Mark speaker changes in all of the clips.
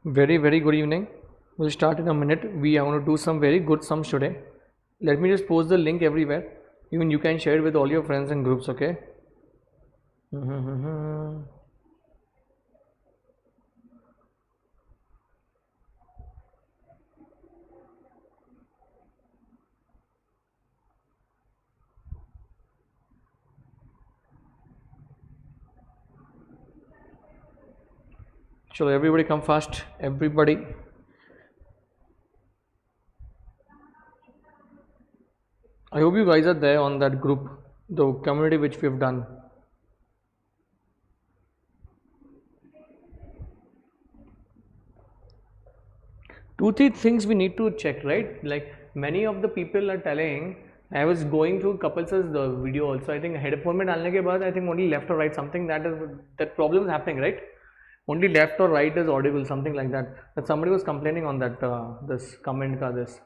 Speaker 1: Very good evening. We'll start in a minute. We are going to do some very good sums today. Let me just post the link everywhere. Even you can share it with all your friends and groups, okay? So everybody come fast. Everybody. I hope you guys are there on that group, the community which we have done. Two, three things we need to check, right? Like many of the people are telling, I was going through couples' the video also. I think headphone में डालने के बाद I think only left or right, something that problem is happening, right? Only left or right is audible, something like that. That somebody was complaining on that this comment ka this.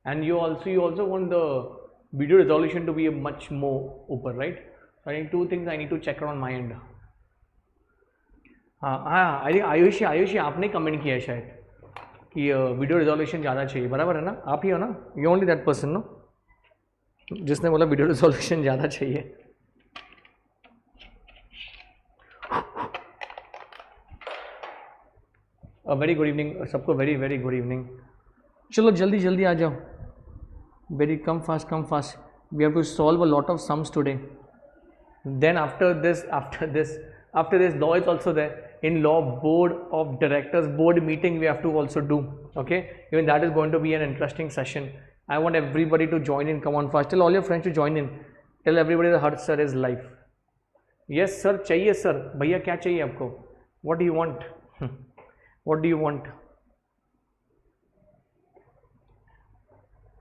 Speaker 1: And you also want the video resolution to be a much more open, right? So I think two things I need to check on my end. I think Ayushi आपने comment किया है शायद कि video resolution ज़्यादा चाहिए, बराबर है ना? आप ही हो ना? You only that person know जिसने बोला वीडियो रिजोल्यूशन ज़्यादा चाहिए. वेरी गुड इवनिंग सबको, वेरी गुड इवनिंग. चलो जल्दी आ जाओ. Very come fast. We have to solve a lot of sums today. Then after this, law is also there. In law, board of directors, board meeting we have to also do. Okay, even that is going to be an interesting session. I want everybody to join in. Come on fast. Tell all your friends to join in. Tell everybody that Harsh sir is live. Yes sir, चाहिए sir. भैया क्या चाहिए आपको? What do you want? What do you want?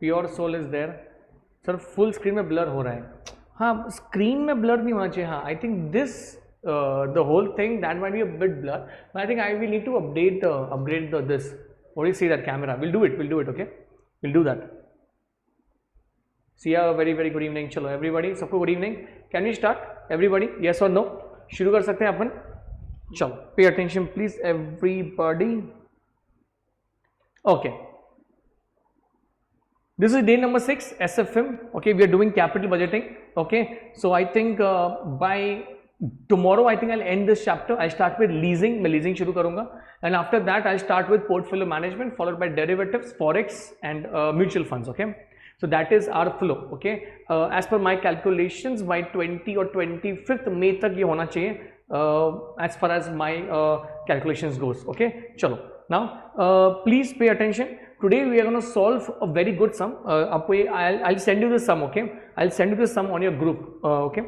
Speaker 1: Pure soul is there. Sir full screen में blur हो रहा है. हाँ, स्क्रीन में ब्लर नहीं होना चाहिए. हाँ, I think this the whole thing that might be a bit blur. I think I will need to upgrade this. What you see that camera. Will do it. Okay, will do that. Siya very good evening. चलो everybody, सबको good evening. Can we start everybody? Yes और no? शुरू कर सकते हैं अपन. चलो pay attention please everybody. Okay, this is day number 6 SFM. Okay, we are doing capital budgeting. Okay, so I think by tomorrow I think I'll end this chapter. I'll start with leasing. मैं leasing शुरू करूँगा, and after that I'll start with portfolio management, followed by derivatives, forex and mutual funds. Okay, so that is our flow. Okay, as per my calculations by 20 or 25th May तक ये होना चाहिए, as far as my calculations goes. Okay, चलो now please pay attention. Today we are going to solve a very good sum. आपको ये I'll send you the sum. Okay, I'll send you the sum on your group. Okay,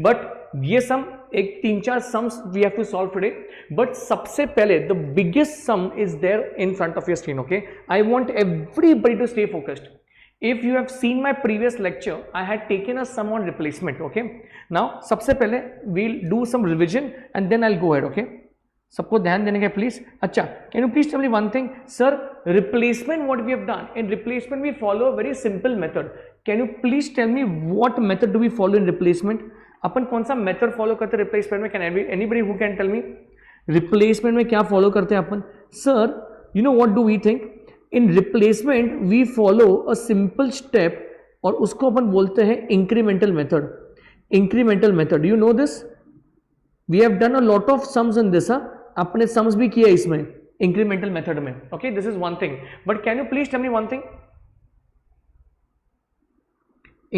Speaker 1: but ये sum एक 3-4 sums we have to solve today. But सबसे पहले the biggest sum is there in front of your screen. Okay, I want everybody to stay focused. If you have seen my previous lecture, I had taken a sum on replacement. Okay, now सबसे पहले we'll do some revision and then I'll go ahead. Okay, सबको ध्यान देने का please. अच्छा, can you please tell me one thing sir? Replacement what we have done in replacement, we follow a very simple method. Can you please tell me what method do we follow in replacement? अपन कौन सा method follow करते हैं replacement में? Can anybody who can tell me replacement में क्या follow करते हैं अपन? Sir you know what do we think? In replacement we follow a simple step और उसको अपन बोलते हैं incremental method. Incremental method, you know this? We have done a lot of sums in this. अपने sums भी किया इसमें incremental method में. Okay, this is one thing. But can you please tell me one thing?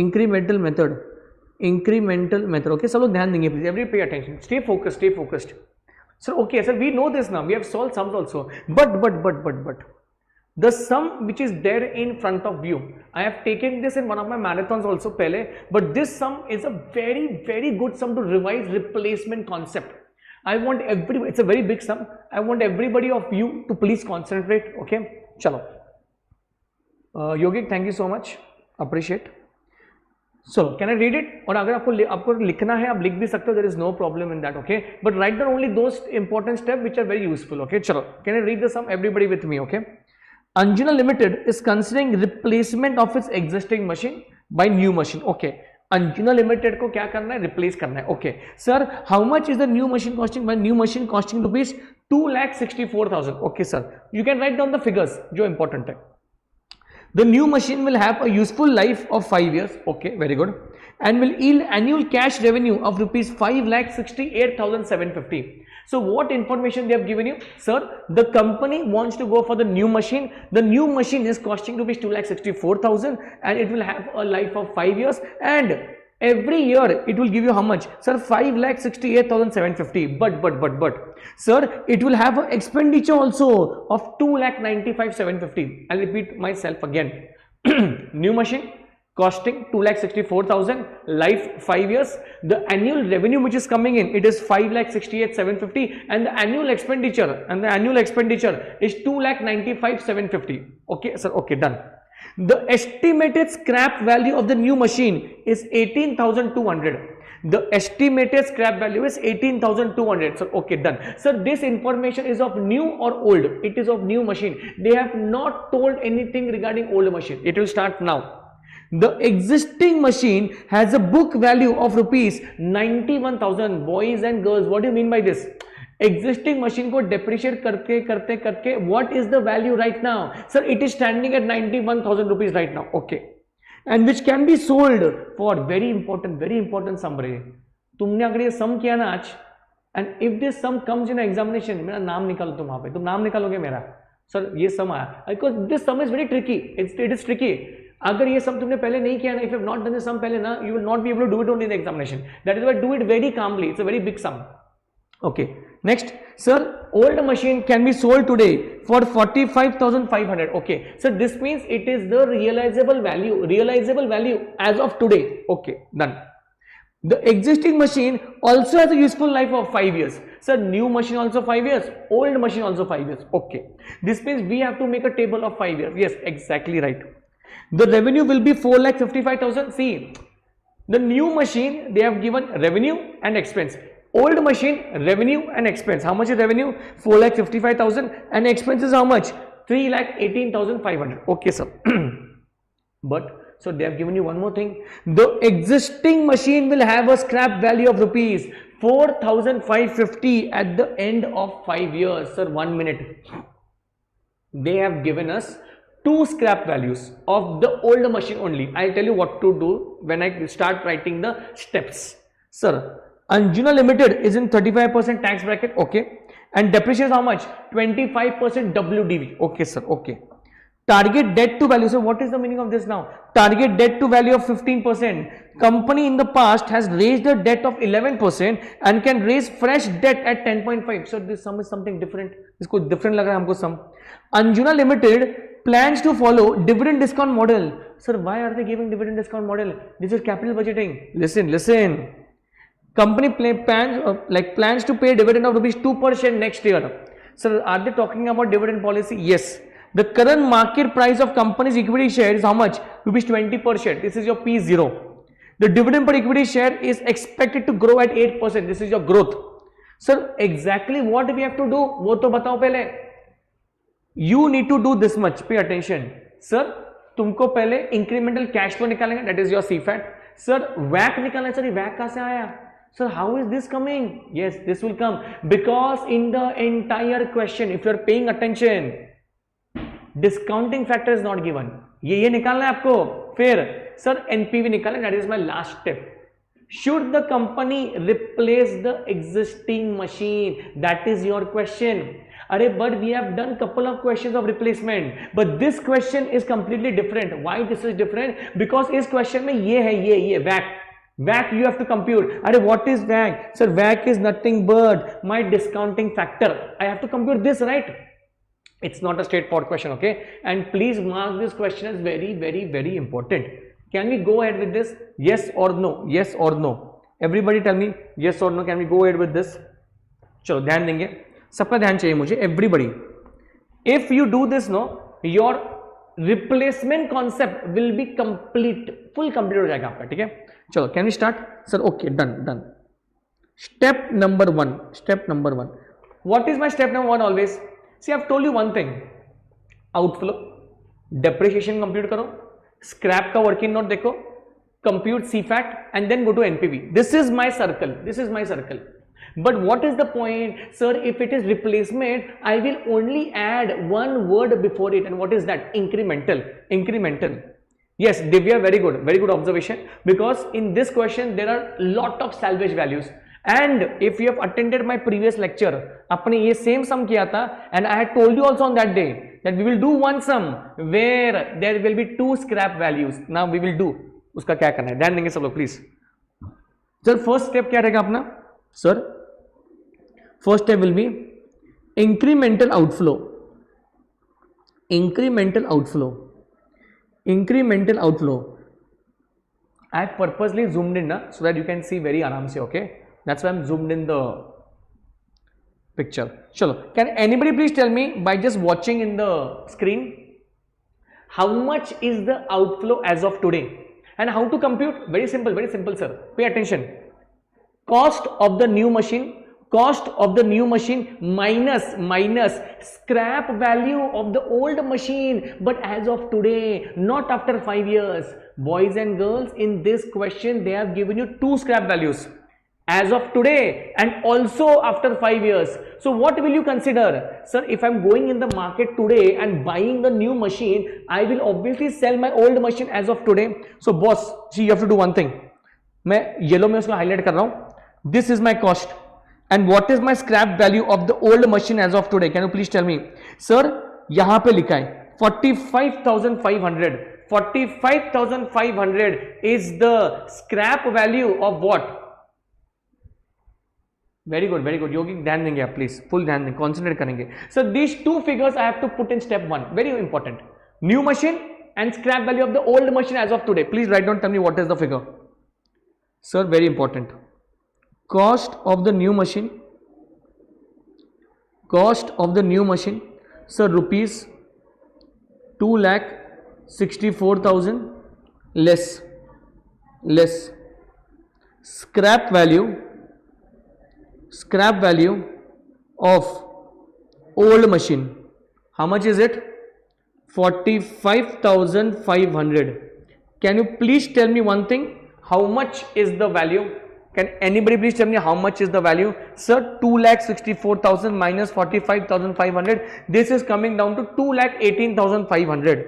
Speaker 1: Incremental method. Okay, सब लोग ध्यान देंगे please. Every pay attention, stay focused. Sir okay sir, we know this now, we have solve sums also. But the sum which is there in front of you, I have taken this in one of my marathons also pehle, but this sum is a very good sum to revise replacement concept. I want everybody, it's a very big sum, I want everybody of you to please concentrate. Okay, chalo. Yogic, thank you so much, appreciate. So can I read it? और अगर आपको लिखना है आप लिख भी सकते हो, there is no problem in that. Okay, but write down only those important steps which are very useful. Okay, chalo, can I read the sum? Everybody with me. Okay, Anjuna Limited is considering replacement of its existing machine by new machine. Okay, Anjuna limited को क्या करना है, replace करना है. Okay sir, how much is the new machine costing? My new machine costing rupees 2,64,000. Okay sir, you can write down the figures जो important है. The new machine will have a useful life of 5 years. Okay, very good. And will yield annual cash revenue of rupees 5,68,750. So what information they have given you? Sir, the company wants to go for the new machine. The new machine is costing rupees 2,64,000 and it will have a life of 5 years, and every year it will give you how much? Sir, 5,68,750. But sir, it will have an expenditure also of 2,95,750. I'll repeat myself again. New machine costing 2,64,000, life 5 years. The annual revenue which is coming in, it is 5,68,750, and the annual expenditure is 2,95,750. Okay sir, okay, done. The estimated scrap value of the new machine is 18,200. The estimated scrap value is 18,200. So okay, done. Sir, this information is of new or old? It is of new machine. They have not told anything regarding old machine. It will start now. The existing machine has a book value of rupees 91,000. Boys and girls, what do you mean by this? Existing machine को depreciate करते what is the value right now? Sir, it is standing at 91,000 rupees right now. Okay, and which can be sold for very important sum रहे. तुमने अगर ये sum किया ना आज, and if this sum comes in examination, मेरा नाम निकालो तुम वहाँ पे, तुम नाम निकालोगे मेरा. Sir, ये sum आया, because this sum is very tricky. It is tricky. अगर ये sum तुमने पहले नहीं किया ना, if you have not done this sum पहले ना, you will not be able to do it only in the examination. That is why do it very calmly. It's a very big sum. Okay, next, sir, old machine can be sold today for 45,500. Okay, so this means it is the realizable value as of today. Okay, done. The existing machine also has a useful life of 5 years. Sir, new machine also 5 years, old machine also 5 years. Okay, this means we have to make a table of 5 years. Yes, exactly right. The revenue will be 4,55,000. See, the new machine, they have given revenue and expense. Old machine, revenue and expense. How much is revenue? 4,55,000, and expenses how much? 3,18,500. Okay, sir. But so they have given you one more thing. The existing machine will have a scrap value of rupees 4,550 at the end of 5 years. Sir, 1 minute. They have given us 2 scrap values of the old machine only. I'll tell you what to do when I start writing the steps. Sir, Anjuna Limited is in 35% tax bracket. Okay, and depreciation how much? 25% WDV. Okay sir, okay. Target debt to value. So what is the meaning of this now? Target debt to value of 15%. Company in the past has raised the debt of 11% and can raise fresh debt at 10.5. So this sum is something different. इसको different लग रहा है हमको sum. Anjuna Limited plans to follow dividend discount model. Sir, why are they giving dividend discount model? This is capital budgeting. Listen. Company plans to pay dividend of rupees 2 per share next year. Sir, are they talking about dividend policy? Yes. The current market price of company's equity share is how much? Rupees 20 per share. This is your P0. The dividend per equity share is expected to grow at 8%. This is your growth. Sir, exactly what we have to do? वो तो बताओ पहले. You need to do this much. Pay attention. Sir, तुमको पहले incremental cash flow निकालेंगे. That is your CFAT. Sir, WACC निकालना है. Sir, WACC कहाँ से आया? Sir, how is this coming? Yes, this will come because in the entire question, if you are paying attention, discounting factor is not given. ये निकालना है आपको. फिर sir, NPV निकालना. That is my last step. Should the company replace the existing machine? That is your question. But we have done couple of questions of replacement, but this question is completely different. Why this is different? Because इस question में ये है, ये WACC. WACC you have to compute. What is WACC? Sir, WACC is nothing but my discounting factor. I have to compute this, right? It's not a straightforward question, okay? And please mark this question as very important. Can we go ahead with this? Yes or no? Yes or no? Everybody tell me yes or no. Can we go ahead with this? चलो ध्यान देंगे, सबका ध्यान चाहिए मुझे. Everybody, if you do this, no, your replacement concept will be full complete हो जाएगा आपका. ठीक है, चलो. Can we start? Sir, okay, done. Step number one. What is my step number one always? See, I've told you one thing. Outflow, depreciation compute करो, scrap का working note देखो, compute CFAT, and then go to NPV. This is my circle. This is my circle. But what is the point, sir? If it is replacement, I will only add one word before it, and what is that? Incremental. Incremental. Yes, Divya, very good observation. Because in this question there are lot of salvage values. And if you have attended my previous lecture, अपने ये same sum किया था, and I had told you also on that day that we will do one sum where there will be two scrap values. Now we will do. उसका क्या करना है? ध्यान देंगे सब लोग प्लीज. सर फर्स्ट स्टेप क्या रहेगा अपना? Sir first step will be incremental outflow. Incremental outflow. Incremental outflow. I have purposely zoomed in so that you can see very aram se, okay? That's why I'm zoomed in the picture. Chalo, can anybody please tell me by just watching in the screen how much is the outflow as of today and how to compute? Very simple sir. Pay attention. Cost of the new machine. Cost of the new machine minus scrap value of the old machine, but as of today, not after 5 years. Boys and girls, in this question they have given you two scrap values, as of today and also after 5 years. So what will you consider? Sir, if I'm going in the market today and buying the new machine, I will obviously sell my old machine as of today. So boss, see, you have to do one thing. मैं yellow में उसको highlight कर रहा हूँ. This is my cost. And what is my scrap value of the old machine as of today? Can you please tell me? Sir, यहाँ पे लिखा है 45,500. 45,500 is the scrap value of what? Very good. योगी ध्यान देंगे आप please, full ध्यान देंगे, concentrate करेंगे. So these two figures I have to put in step 1. Very important. New machine and scrap value of the old machine as of today. Please write down. Tell me what is the figure. Sir, very important. Cost of the new machine. Cost of the new machine. Sir, rupees 2,64,000 less scrap value of old machine. How much is it? 45,500. Can you please tell me one thing? How much is the value? Can anybody please tell me how much is the value? Sir, 2,64,000 minus 45,500. This is coming down to 2,18,500.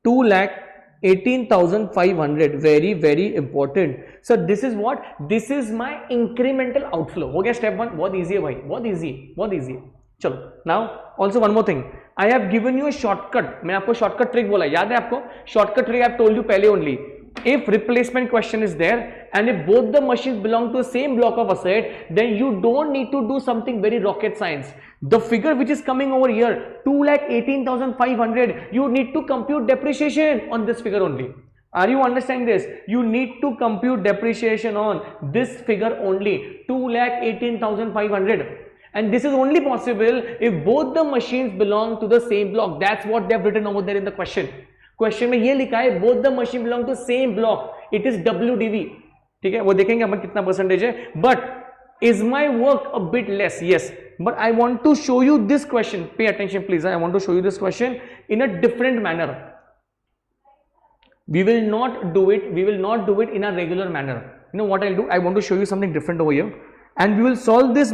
Speaker 1: 2,18,500. Very important. So this is what? This is my incremental outflow. हो गया step 1. बहुत easy है भाई. बहुत easy. चलो. Now also one more thing. I have given you a shortcut. मैंने आपको shortcut trick बोला. याद है आपको? Shortcut trick I have told you पहले only. If replacement question is there and if both the machines belong to the same block of asset, then you don't need to do something very rocket science. The figure which is coming over here, 2,18,500, you need to compute depreciation on this figure only. Are you understanding this? You need to compute depreciation on this figure only, 2,18,500. And this is only possible if both the machines belong to the same block. That's what they have written over there in the question. Question में ये लिखा है both the machine belong to same block, it is WDV. ठीक है, वो देखेंगे अपन कितना परसेंटेज है. But is my work a bit less? Yes, but I want to show you this question. Pay attention please. I want to show you this question in a different manner. We will not do it in a regular manner. You know what I'll do? I want to show you something different over here, and we will solve this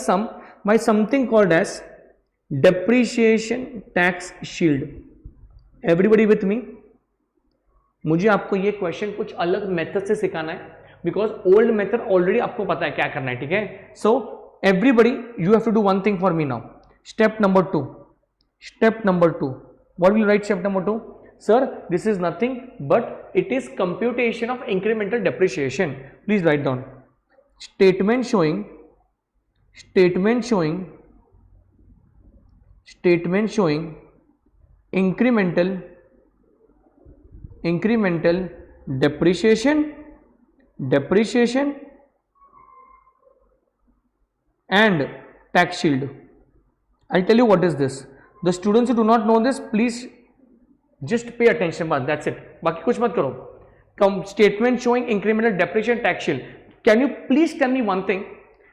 Speaker 1: sum by something called as depreciation tax shield. Everybody with me? मुझे आपको ये question कुछ अलग method से सिखाना है, because old method already आपको पता है क्या करना है. ठीक है, so everybody you have to do one thing for me now. Step number 2. What will you write step number 2? Sir, this is nothing but it is computation of incremental depreciation. Please write down. Statement showing incremental depreciation and tax shield. I'll tell you what is this. The students who do not know this, please just pay attention. But that's it. बाकी कुछ मत करो. Statement showing incremental depreciation tax shield. Can you please tell me one thing,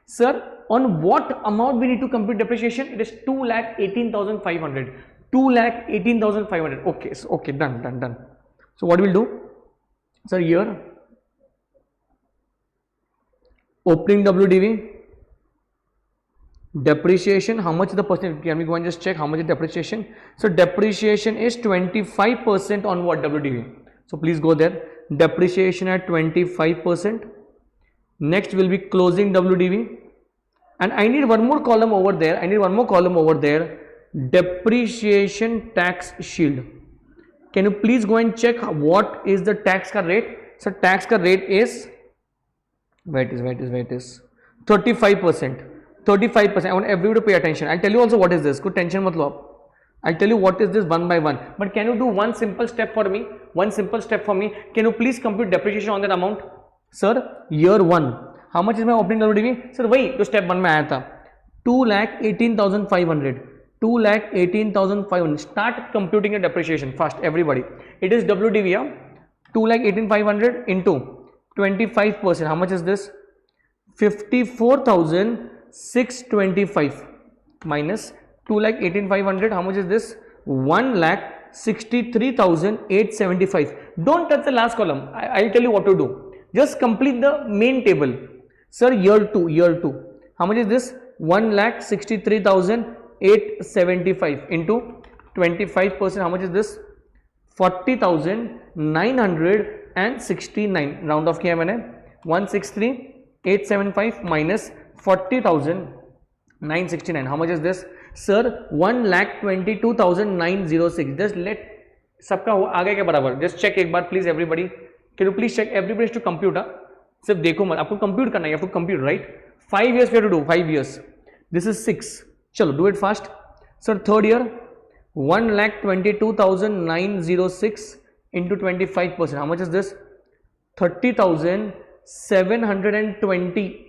Speaker 1: sir? On what amount we need to compute depreciation? It is 2,18,500. 2,18,500. Okay, so okay, done. So what we'll do? Sir, year, opening WDV, depreciation, how much is the percent? Can we go and just check how much is depreciation? So depreciation is 25% on what? WDV. So please go there, depreciation at 25%. Next will be closing WDV, and I need one more column over there, depreciation tax shield. Can you please go and check what is the tax ka rate? So tax ka rate is, wait is 35%. 35%. I want everybody to pay attention. I'll tell you also what is this. Good tension mat lo aap. I'll tell you what is this one by one. But can you do one simple step for me? Can you please compute depreciation on that amount? Sir, year 1. How much is my opening WDV? Sir, वही तो step 1 में आया था. 2,18,500. 2,18,500. Start computing your depreciation fast, everybody. It is WDV, yeah? 2,18,500 into 25%. How much is this? 54,625 minus 2,18,500. How much is this? 1,63,875. Don't touch the last column. I'll tell you what to do. Just complete the main table. Sir, year 2. How much is this? 1,63,875 into 25%. How much is this? 40,969. Round off किया मैंने. 163,875 minus 40,969. How much is this? Sir, 1,22,906. Just let सबका आगे के बराबर. Just check एक बार please everybody. Can you please check? Everybody has to compute. सिर्फ देखो मत, आपको compute करना है. You have to compute, right? 5 years we have to do. 5 years. This is 6. चलो do it fast. Sir, third year, 1,22,906 into 25%. How much is this? 30,720.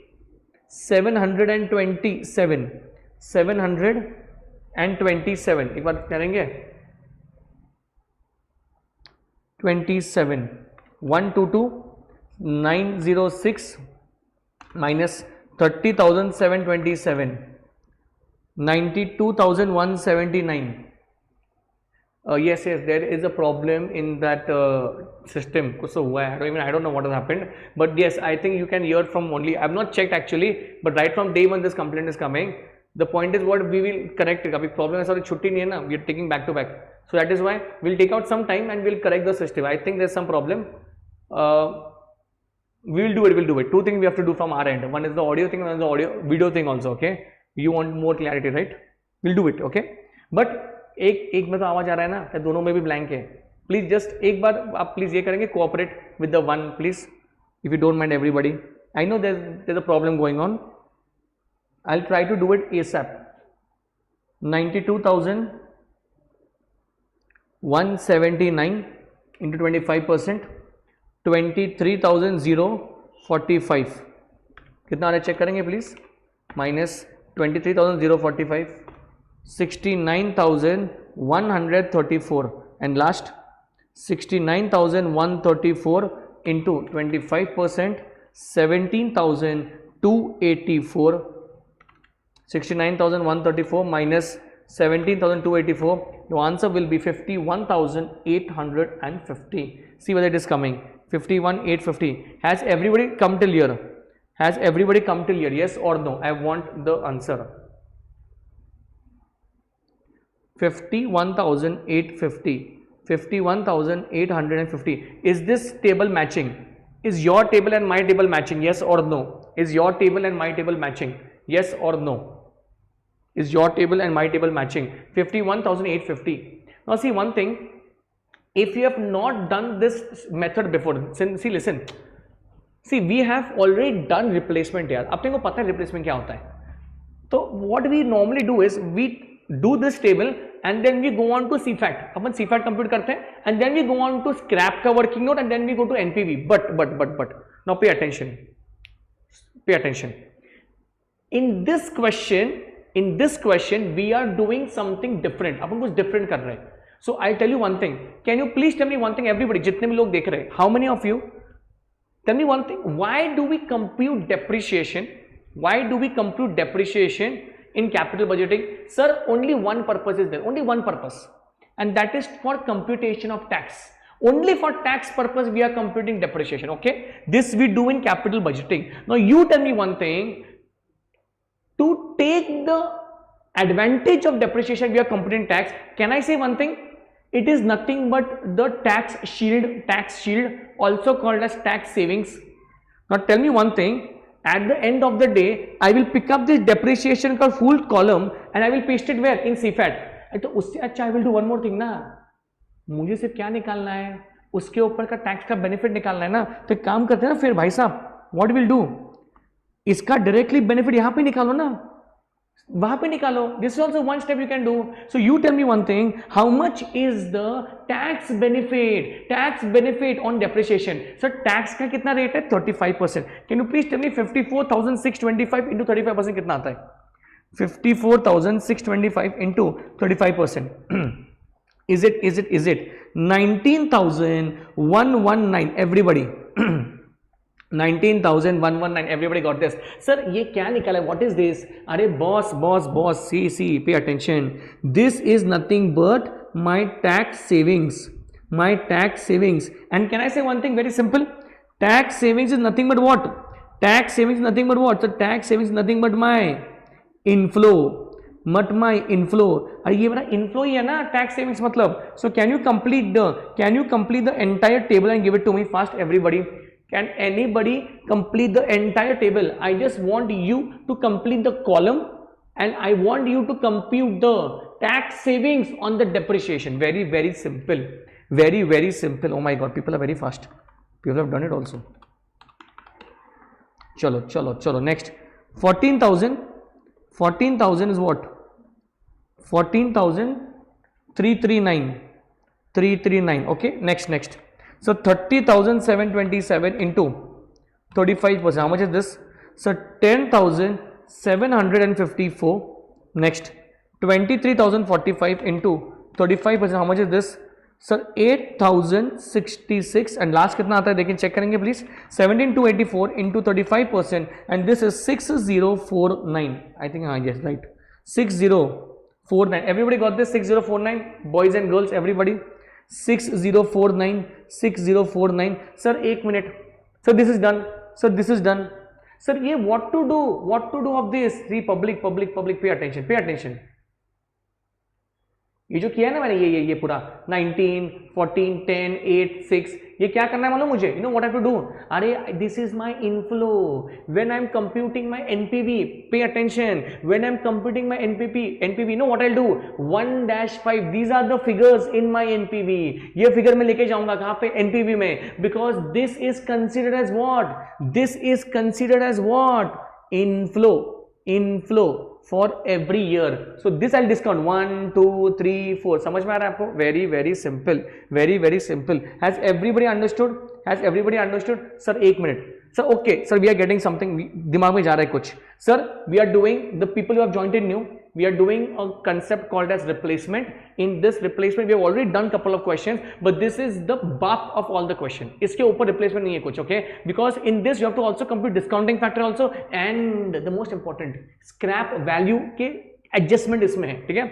Speaker 1: 727. 727. एक बार करेंगे. 27. 122,906 minus 30,727. 92,179. Yes, there is a problem in that system. So I don't know what has happened, but yes, I think you can hear from only. I have not checked actually, but right from day one this complaint is coming. The point is what we will correct it. Abhi problem है, sorry छुट्टी नहीं है ना. We are taking back to back. So that is why we'll take out some time and we'll correct the system. I think there's some problem. We'll do it. Two things we have to do from our end. One is the audio thing, and one is the video thing also. Okay. You want more clarity, right? We'll do it. Okay. But एक में तो आवाज आ रहा है ना, तो दोनों में भी blank है. Please just एक बार आप please ये करेंगे, cooperate with the one, please, if you don't mind everybody. I know there's a problem going on. I'll try to do it ASAP. 92,179 into 25%. 23,045. कितना आ रहा है चेक करेंगे please. Minus 23,045. 69,134 and last 69,134 into 25%. 17,284. 69,134 minus 17,284. Your answer will be 51,850. See whether it is coming. 51,850. Has everybody come till here? Yes or no? I want the answer. 51,850. 51,850. Is this table matching? Is your table and my table matching? Yes or no? Is your table and my table matching? Yes or no? Is your table and my table matching? 51,850. Now see one thing. If you have not done this method before, see, listen. See, we have already done replacement यार. अब तुमको पता है replacement क्या होता है. तो what we normally do is we do this table and then we go on to CFAT. Upon CFAT compute करते हैं and then we go on to scrap का working note and then we go to NPV. But now pay attention. In this question we are doing something different. अपन कुछ different कर रहे हैं. So I'll tell you one thing. Can you please tell me one thing, everybody? जितने भी लोग देख रहे हैं, how many of you? Tell me one thing. Why do we compute depreciation? In capital budgeting? Sir, only one purpose is there. Only one purpose, and that is for computation of tax. Only for tax purpose we are computing depreciation. Okay, this we do in capital budgeting. Now you tell me one thing. To take the advantage of depreciation, we are computing tax. Can I say one thing? It is nothing but the tax shield, also called as tax savings. Now tell me one thing. At the end of the day, I will pick up this depreciation का full column and I will paste it where? In CFAT. तो उससे अच्छा I will do one more thing ना. मुझे सिर्फ क्या निकालना है? उसके ऊपर का टैक्स का बेनिफिट निकालना है ना. तो एक काम करते हैं ना फिर भाई साहब. What will do? इसका डायरेक्टली बेनिफिट यहाँ पे निकालो ना, वहां पे निकालो. This is also one step you can do. So you tell me one thing, how much is the tax benefit on depreciation. Sir tax का कितना रेट है? 35%. Can you please tell me 54,625 into 35% कितना आता है? 54,625 into 35%. Is it 19,119? Everybody. 19,119. Everybody got this. Sir, ये क्या निकाला है? What is this? अरे boss, see, pay attention. This is nothing but my tax savings. And can I say one thing very simple? Tax savings is nothing but what? So tax savings is nothing but my inflow. अरे ये मेरा inflow ही है ना tax savings मतलब. So can you complete the entire table and give it to me fast everybody. Can anybody complete the entire table? I just want you to complete the column and I want you to compute the tax savings on the depreciation. Very simple. Very simple. Oh my god, people are very fast. People have done it also. Chalo. Next. 14,000 is what? 14,339. Okay, next. So 30,727 into 35%. How much is this? So 10,754. Next, 23,045 into 35%. How much is this? Sir 8,066. And last कितना आता है देखिए, check करेंगे please. 17,284 into 35%. And this is 6049. I think yes, right. 6049. Everybody got this? 6049. Boys and girls, everybody. 6049. Sir, 1 minute. Sir, this is done. Sir, ये what to do of this? See, public, pay attention. ये जो किया है ना मैंने ये पूरा 19, 14, 10, 8, 6, ये क्या करना है मालूम मुझे? You know what I have to do? अरे this is my inflow. When I am computing my NPV, pay attention. When I am computing my NPV, you know what I'll do? 1-5. These are the figures in my NPV. ये figure में लेके जाऊंगा कहाँ पे? NPV में. Because this is considered as what? Inflow for every year. So this I'll discount 1, 2, 3, 4. समझ में आ रहा है आपको? Very simple. Has everybody understood? Sir, 1 minute. Sir, okay. Sir, we are getting something. दिमाग में जा रहा है कुछ. Sir, we are doing, the people who have joined in new, we are doing a concept called as replacement. In this replacement, we have already done couple of questions, but this is the bulk of all the question. इसके ऊपर replacement नहीं है कुछ, okay? Because in this you have to also compute discounting factor also, and the most important, scrap value के adjustment इसमें है, ठीक है?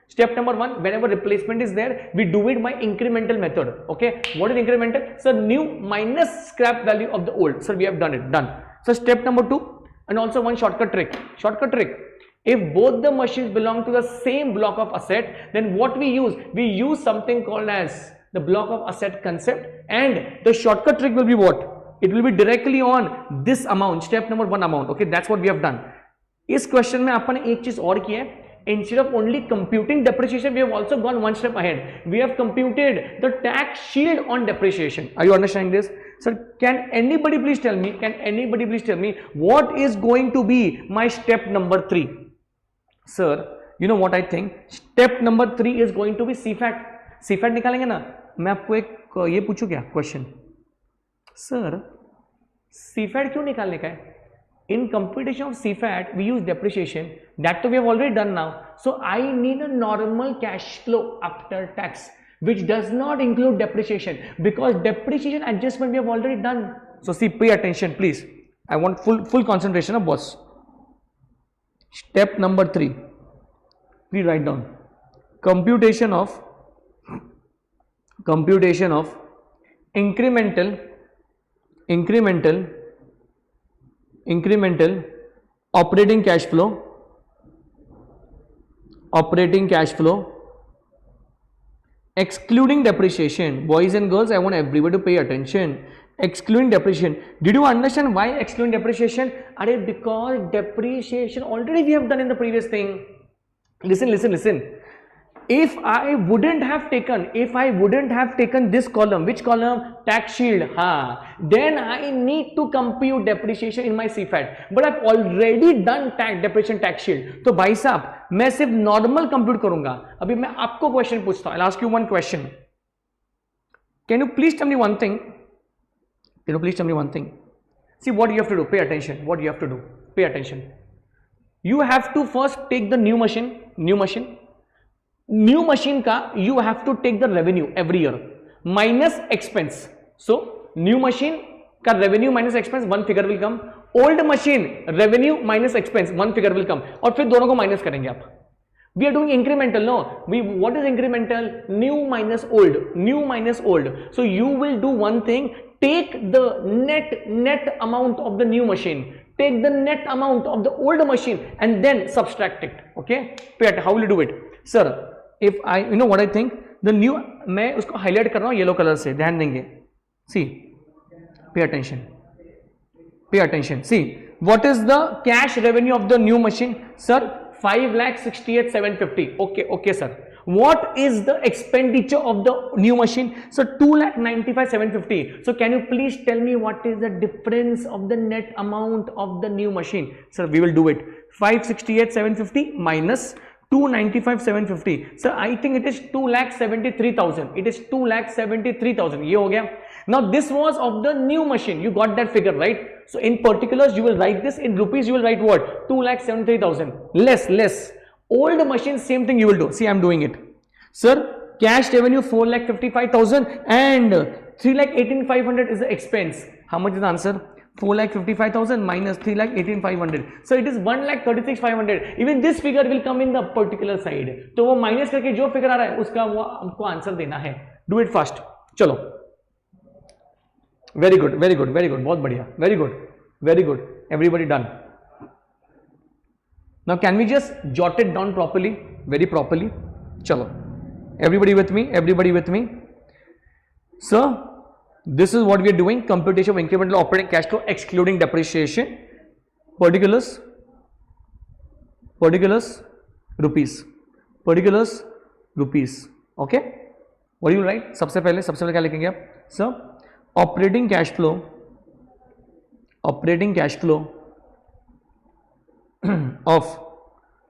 Speaker 1: Step number 1, whenever replacement is there, we do it by incremental method. Okay, what is incremental? So new minus scrap value of the old. So we have done it. So step number 2, and also one shortcut trick. If both the machines belong to the same block of asset, then what we use? We use something called as the block of asset concept, and the shortcut trick will be what? It will be directly on this amount. Step number 1 amount. Okay, that's what we have done. इस question में अपन ने एक चीज और की है. Instead of only computing depreciation, we have also gone one step ahead. We have computed the tax shield on depreciation. Are you understanding this? Sir, can anybody please tell me what is going to be my step number 3? Sir, you know what I think? Step number 3 is going to be CFAT. CFAT निकालेंगे ना? मैं आपको एक ये पूछूं क्या question? Sir, CFAT क्यों निकालने का है? In computation of CFAT, we use depreciation. That we have already done now. So I need a normal cash flow after tax, which does not include depreciation, because depreciation adjustment we have already done. So see, pay attention, please. I want full concentration of boss. Step number 3. Please write down. Computation of incremental operating cash flow excluding depreciation. Boys and girls, I want everybody to pay attention. Excluding depreciation. Did you understand why excluding depreciation? Because depreciation already we have done in the previous thing. Listen. If I wouldn't have taken this column, which column? Tax shield. Then I need to compute depreciation in my CFAT. But I've already done depreciation tax shield. So भाई साहब, मैं सिर्फ normal compute करूंगा. अभी मैं आपको question पूछता हूँ. I'll ask you one question. Can you please tell me one thing? See what you have to do. Pay attention. What you have to do. Pay attention. You have to first take the new machine का you have to take the revenue every year minus expense. So new machine का revenue minus expense one figure will come. Old machine revenue minus expense one figure will come. और फिर दोनों को minus करेंगे आप. We are doing incremental, no? What is incremental? New minus old. So you will do one thing. Take the net amount of the new machine. Take the net amount of the old machine and then subtract it. Okay? How will you do it? Sir, if I, you know what I think? The new, मैं उसको highlight कर रहा हूँ yellow color से, ध्यान देंगे. See, pay attention. See, what is the cash revenue of the new machine? Sir, 5,68,750. Okay, sir. What is the expenditure of the new machine? So 2,95,750. So can you please tell me what is the difference of the net amount of the new machine? Sir, we will do it. 568,750 minus 295,750. So I think it is 2,73,000. It is 2,73,000. ये हो गया. Now this was of the new machine. You got that figure, right? So in particulars you will write this. In rupees you will write what? 2,73,000. Less. Old machine, same thing you will do. See, I am doing it. Sir, cash revenue 4,55,000 and 3,18,500 is the expense. How much is the answer? 4,55,000 minus 3,18,500. So it is 1,36,500. Even this figure will come in the particular side. तो वो minus करके जो figure आ रहा है उसका वो हमको answer देना है. Do it fast. चलो. Very good. बहुत बढ़िया. Very good. Everybody done. Now can we just jot it down properly? Very properly. Chalo. Everybody with me? Sir, this is what we are doing. Computation of incremental operating cash flow excluding depreciation. Particulars. Rupees. Okay. What do you write? सबसे पहले क्या लिखेंगे आप? Sir, operating cash flow of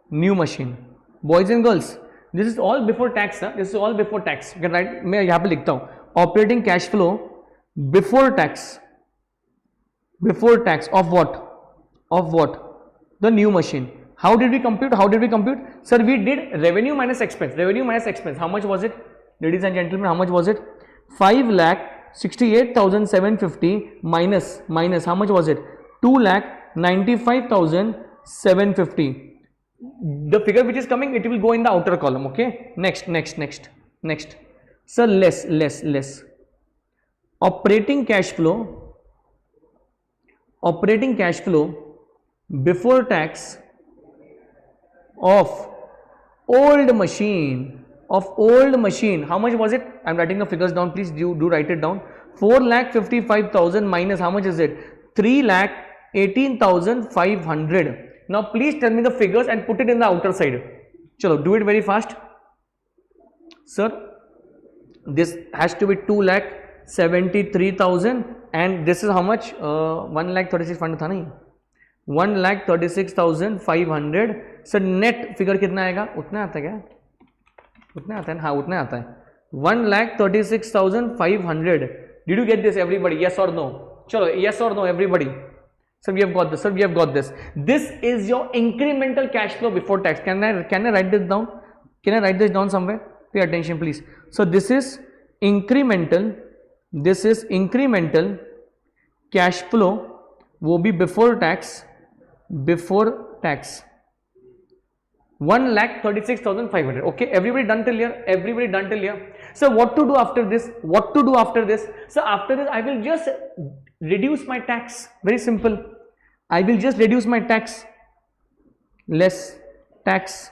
Speaker 1: new machine. Boys and girls, this is all before tax. This is all before tax. You can write. मैं यहाँ पे लिखता हूँ. Operating cash flow before tax of what? The new machine. How did we compute? Sir, we did revenue minus expense. How much was it? Ladies and gentlemen, how much was it? 5,68,750 minus how much was it? 2,95,750. The figure which is coming, it will go in the outer column. Okay. Next. Sir, less. Operating cash flow before tax of old machine. How much was it? I am writing the figures down. Please do write it down. 4,55,000 minus how much is it? 3,18,500. Now please tell me the figures and put it in the outer side. Chalo, do it very fast. Sir, this has to be 2,73,000 and this is how much? 1,36,500 था नहीं? 1,36,500. Sir, net figure कितना आएगा? उतना आता है क्या? उतना आता है? हाँ, उतना आता है. 1,36,500. Did you get this, everybody? Yes or no? Chalo, yes or no, everybody? Sir, we have got this. This is your incremental cash flow before tax. Can I write this down? Can I write this down somewhere? Pay attention, please. So this is incremental cash flow. वो भी before tax 1,36,500. Okay, everybody done till here? Everybody done till here? So what to do after this? What to do after this? So after this, I will just reduce my tax. Very simple. I will just reduce my tax. Less tax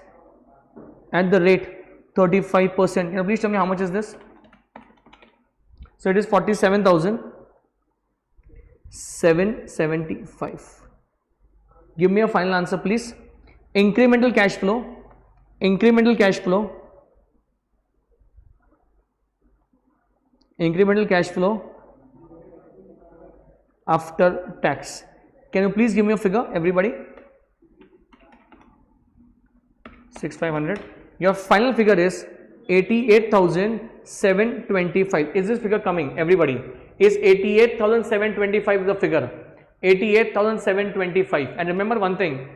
Speaker 1: at the rate 35%. Can you please tell me how much is this? So it is 47,775. Give me a final answer, please. Incremental cash flow, incremental cash flow, incremental cash flow after tax. Can you please give me a figure, everybody? 6,500. Your final figure is 88,725. Is this figure coming, everybody? Is 88,725 the figure? 88,725. And remember one thing,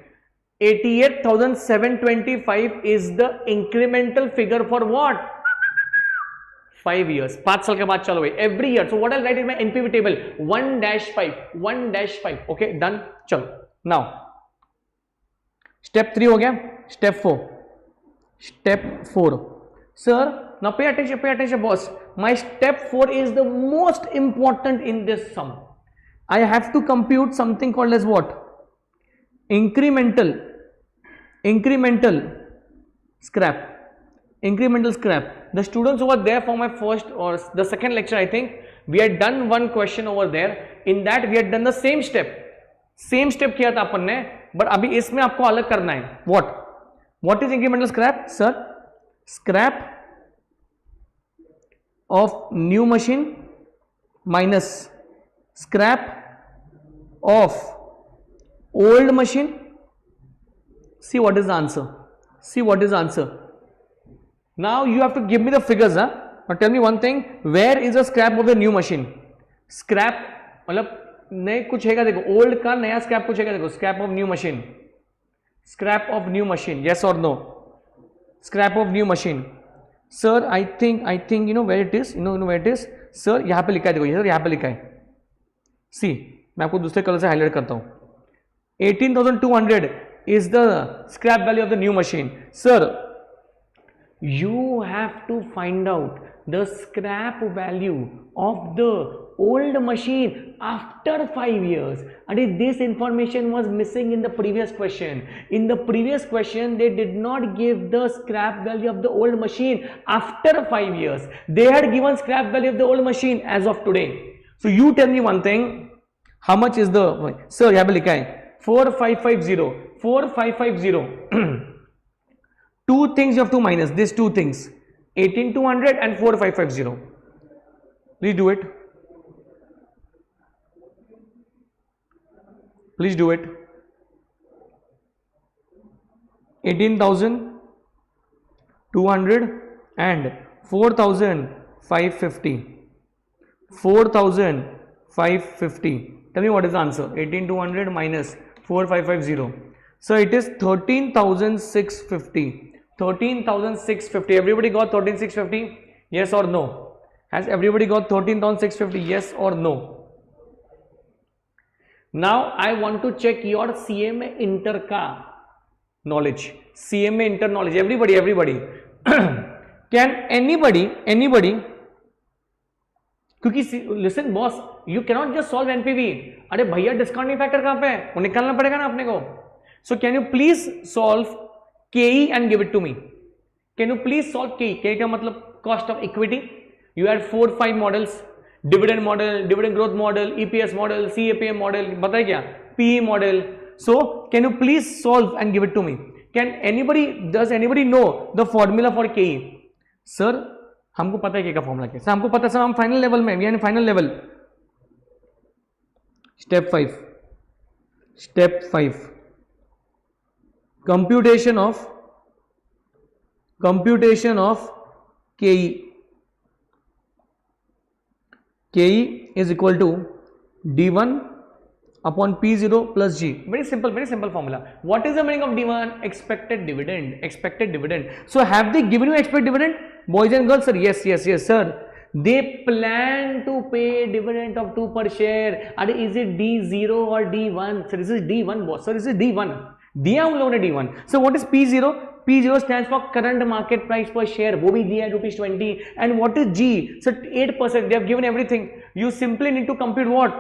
Speaker 1: 88,725 is the incremental figure for what? 5 years. 5 साल के बाद चलो भाई, every year. So what I'll write in my NPV table? 1-5, 1-5. Okay, done. चलो. Now, step 3 हो गया. Step 4. Step 4. Sir, now pay attention, boss. My step 4 is the most important in this sum. I have to compute something called as what? Incremental scrap. Incremental scrap. The students over there for my first or the second lecture, I think we had done one question over there. In that we had done the same step. Same step किया था अपन ने, but अभी इसमें आपको अलग करना है. What is incremental scrap, sir? Scrap of new machine minus scrap of old machine. See what is the answer. See what is the answer. Now you have to give me the figures, huh? Now tell me one thing. Where is the scrap of the new machine? Scrap मतलब नए कुछ हैगा देखो. Old का नया scrap कुछ हैगा देखो. Scrap of new machine. Scrap of new machine. Yes or no? Scrap of new machine. Sir, I think you know where it is. You know where it is. Sir, यहाँ पे लिखा है देखो. सर यहाँ पे लिखा है. See, मैं आपको दूसरे कलर से हाईलाइट करता हूँ. 18,200 is the scrap value of the new machine. Sir, you have to find out the scrap value of the old machine after 5 years. And this information was missing in the previous question. In the previous question, they did not give the scrap value of the old machine after 5 years. They had given scrap value of the old machine as of today. So you tell me one thing. How much is the, sir, यहाँ पे लिखा है 4550. Two things you have to minus, these two things, 18,200 and 4550. Please do it. Please do it. 18,200 and 4,550. 4,550. Tell me what is the answer. 18,200 minus 4,550. So it is 13,650. 13,650. Everybody got 13,650? Yes or no? Has everybody got 13,650? Yes or no? Now I want to check your CMA inter ka knowledge. CMA inter knowledge. Everybody. Can anybody? क्योंकि listen boss, you cannot just solve NPV. अरे भैया discounting factor कहाँ पे है? वो निकालना पड़ेगा ना अपने को. So can you please solve KE and give it to me? Can you please solve KE? KE का मतलब cost of equity. You had 4-5 models. Dividend model, dividend growth model, EPS model, CAPM model, बताइए क्या? PE model. So can you please solve and give it to me? Does anybody know the formula for KE? Sir, हमको पता है क्या formula क्या? Sir हमको पता है सर, हम फाइनल लेवल में, यानी final level. Step 5. Computation of KE. KE is equal to D1 upon P0 plus G. Very simple formula. What is the meaning of D1? Expected dividend. So have they given you expected dividend? Boys and girls, sir, yes sir. They plan to pay dividend of 2 per share. And is it D0 or D1? Sir, this is D1 boss. Sir, this is D1. दिया उन लोगों ने D1. So what is P0? P0 stands for current market price per share, वो भी दिया है ₹20. And what is G? So 8%. They have given everything. You simply need to compute what?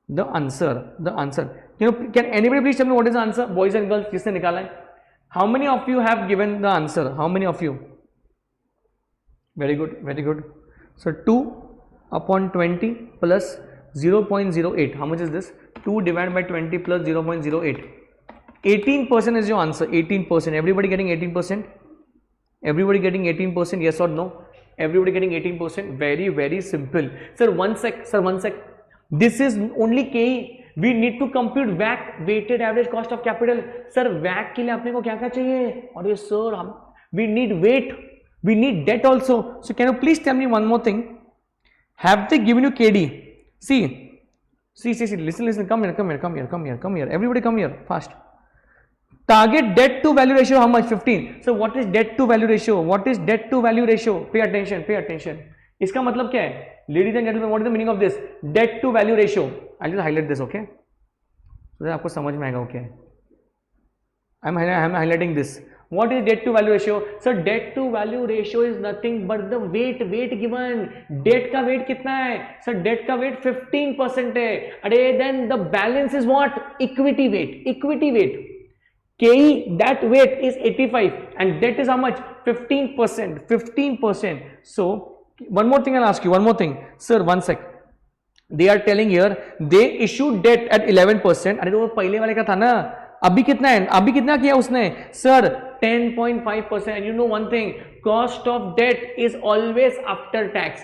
Speaker 1: The answer. The answer. You know, can anybody please tell me what is the answer, boys and girls? किसने निकाला है? How many of you have given the answer? How many of you? Very good, very good. So 2 upon 20 plus 0.08. How much is this? 2 divided by 20 plus 0.08. 18% is your answer. 18%. Everybody getting 18%? Everybody getting 18%? Yes or no? Everybody getting 18%? Very, very simple. Sir, one sec. Sir, one sec. This is only KE. We need to compute WACC, weighted average cost of capital. Sir, WACC के लिए अपने को क्या क्या चाहिए? अरे sir, we need weight, we need debt also. So can you please tell me one more thing? Have they given you KD? See. Listen. Come here. Everybody come here fast. Target debt to value ratio how much? 15. So what is debt to value ratio? What is debt to value ratio? Pay attention. इसका मतलब क्या है? Ladies and gentlemen, what is the meaning of this? Debt to value ratio. I'll just highlight this, okay? So आपको समझ में आएगा, okay? I'm highlighting this. What is debt to value ratio? So debt to value ratio is nothing but the weight given. Debt का weight कितना है? So debt का weight 15% है. अरे then the balance is what? Equity weight. KE, that weight is 85 and debt is how much? 15%. So one more thing I'll ask you, one more thing. Sir, one sec. They are telling here, they issued debt at 11%. अरे तो पहले वाले का था ना, अभी कितना है? अभी कितना किया उसने? Sir, 10.5%. And you know one thing, cost of debt is always after tax.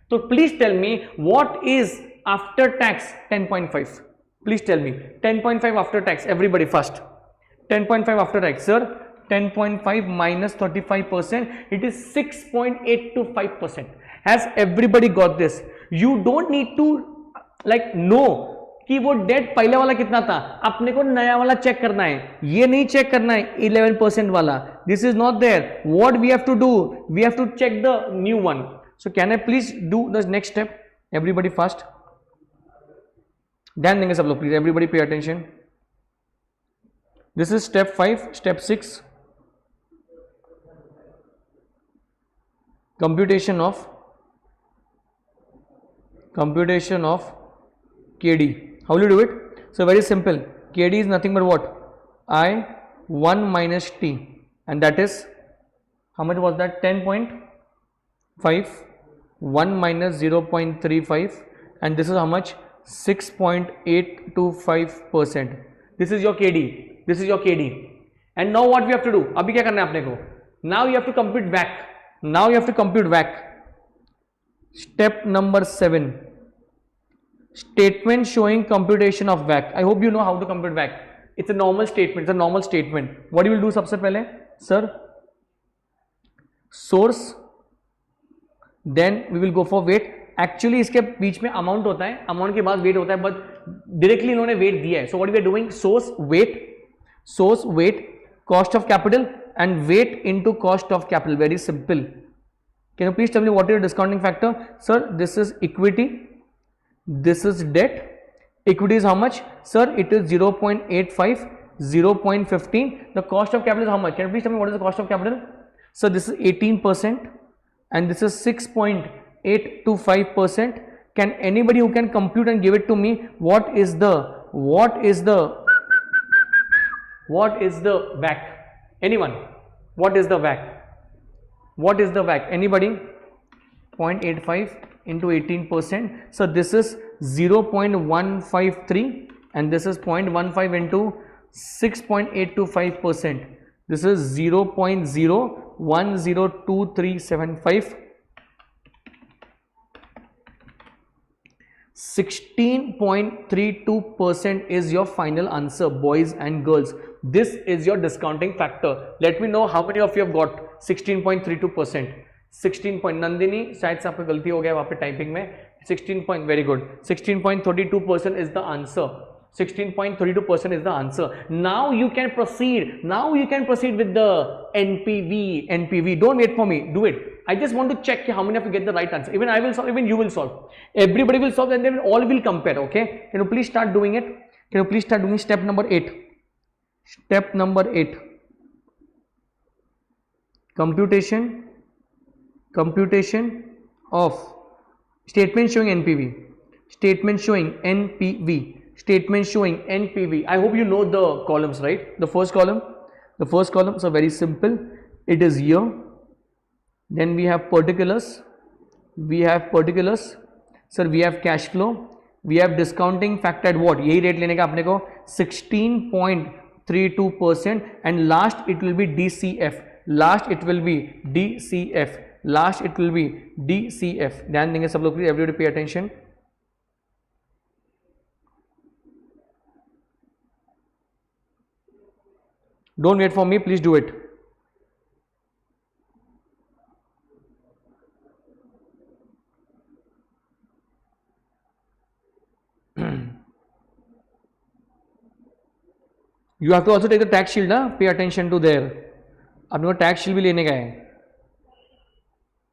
Speaker 1: So please tell me, what is after tax 10.5? Please tell me, 10.5 after tax, everybody first. 10.5 after tax, sir. 10.5 minus 35%, it is 6.825%. Has everybody got this? You don't need to like know कि वो date पहले वाला कितना था, अपने को नया वाला चेक करना है, ये नहीं चेक करना है 11% वाला. This is not there. What we have to do? We have to check the new one. So can I please do the next step? Everybody fast. ध्यान देंगे सब लोग, please. Everybody pay attention. This is step 5. Step 6. Computation of KD. How will you do it? So very simple. KD is nothing but what? I1 minus T, and that is, how much was that? 10.5. 1 minus 0.35, and this is how much? 6.825%. This is your KD. And now what we have to do? अभी क्या करना है अपने को? Now you have to compute WACC. Step number 7. Statement showing computation of WACC. I hope you know how to compute WACC. It's a normal statement. What you will do सबसे पहले? Sir, source, then we will go for weight. Actually इसके बीच में amount होता है, amount के बाद weight होता है, but directly इन्होंने weight दिया है. So what we are doing? Source, weight, cost of capital, and weight into cost of capital. Very simple. Can you please tell me what is your discounting factor? Sir, this is equity, this is debt. Equity is how much? Sir, it is 0.85, 0.15. The cost of capital is how much? Can you please tell me what is the cost of capital? So this is 18% and this is 6.825%. Can anybody who can compute and give it to me, what is the WACC? Anyone? What is the WACC? Anybody? 0.85 into 18%. So this is 0.153 and this is 0.15 into 6.825%. This is 0.010235. 16.32% is your final answer, boys and girls. This is your discounting factor. Let me know how many of you have got 16.32%. 16 point, Nandini शायद से आपका गलती हो गया वहाँ पे typing में. 16 very good. 16.32% is the answer. 16.32% is the answer. Now you can proceed with the NPV. Don't wait for me, do it. I just want to check how many of you get the right answer. Even I will solve, even you will solve. Everybody will solve and then all will compare, okay? Can you please start doing it? Can you please start doing step number 8? Step number 8. Computation of statement showing NPV. Statement showing NPV. Statement showing NPV. I hope you know the columns, right? The first column. The first column. So very simple. It is year. Then we have particulars. We have particulars. Sir, we have cash flow. We have discounting factor at what? यही rate लेने का अपने को 16.32% and last it will be DCF. Last it will be DCF. Last it will be DCF. ध्यान देंगे सब लोग please. Everybody pay attention. Don't wait for me. Please do it. You have to also take the tax shield, ना? Pay attention to there. अपने को tax shield भी लेने का है.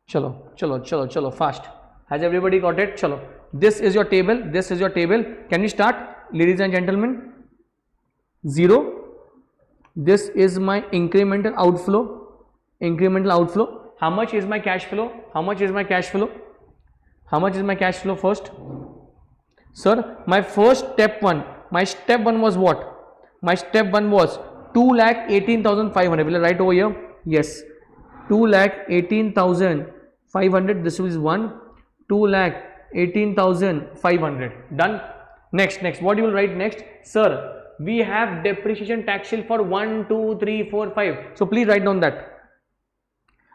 Speaker 1: चलो चलो चलो चलो fast. Has everybody got it? चलो. This is your table. This is your table. Can we start, ladies and gentlemen? 0. This is my incremental outflow. Incremental outflow. How much is my cash flow? How much is my cash flow? How much is my cash flow first? Sir, my first step one. My step one was what? My step one was 2,18,500. Will I write over here? Yes. 2,18,500. This is one. 2,18,500. Done. Next. What you will write next? Sir, we have depreciation tax shield for 1, 2, 3, 4, 5. So please write down that.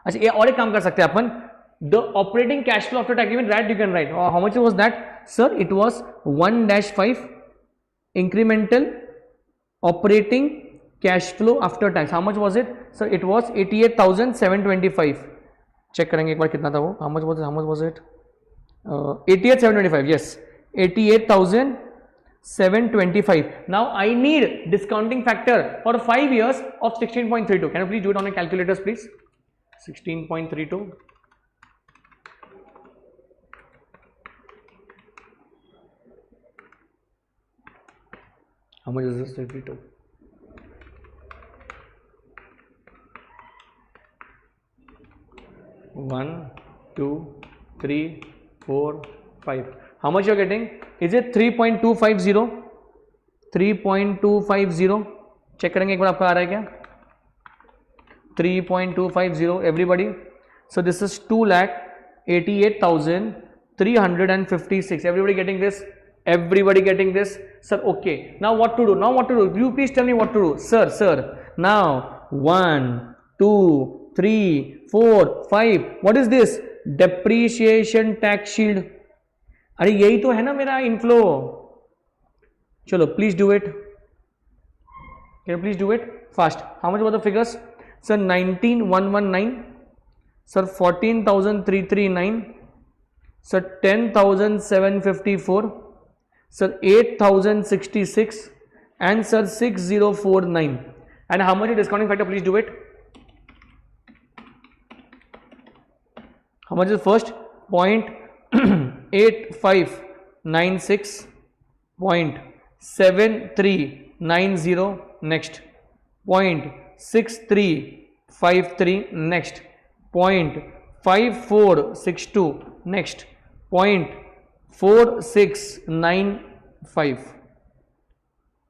Speaker 1: अच्छा ये और एक काम कर सकते हैं अपन. The operating cash flow after tax, even that you can write. How much was that? Sir, it was 1-5 incremental operating cash flow after tax. How much was it? Sir, it was 88,725. Check करेंगे एक बार कितना था वो. How much was it? 88,725. Yes, 88,725. Now I need discounting factor for 5 years of 16.32. Can you please do it on a calculators, please? 16.32. How much is this? 32. 1, 2, 3, 4, 5. How much you are getting? Is it 3.250? 3.250. Check करेंगे एक बार आपका आ रहा है क्या? 3.250. Everybody. So this is 2,88,356. Everybody getting this? Everybody getting this? Sir, okay. Now what to do? You please tell me what to do. Sir. Now 1, 2, 3, 4, 5. What is this? Depreciation tax shield. अरे यही तो है ना मेरा inflow. चलो, please do it. Can you please do it fast? How much were the figures? Sir, 19,119. Sir, 14,339. Sir, 10,754. Sir, 8,066. And sir, 6,049. And how much is discounting factor? Please do it. How much is first? 0.8596. 0.7390. Next. 0.6353. Next. 0.5462. Next. 0.4695.